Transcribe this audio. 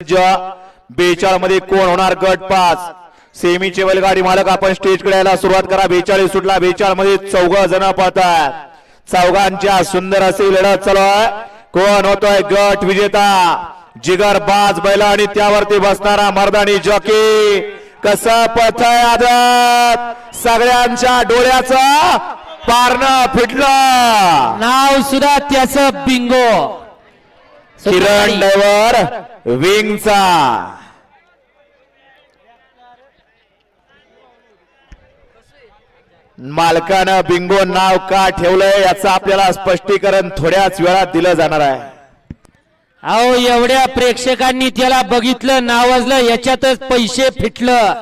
सज्ज 42 मध्ये कोण होणार गट 5 सेमीचे बैलगाडी मालक आपण स्टेज कडे यायला सुरुवात करा 42 सुटला 42 मध्ये 4 जण पळतात चौघांच्या सुंदर अशी लढत चालू आहे कोण होतोय गट विजेता जिगर बाज बैल आणि त्यावरती बसणारा मर्दानी जॉकी कसं पळतय आदत सगळ्यांच्या डोळ्याचं पारणं फिटलं नाव सुद्धा त्याचं बिंगो किरण ड्रायव्हर विंगचा मालकानं बिंगो नाव का ठेवलंय याचं आपल्याला स्पष्टीकरण थोड्याच वेळात दिलं जाणार आहे अहो एवढ्या प्रेक्षकांनी त्याला बघितलं नावाजलं याच्यातच पैसे फिटलं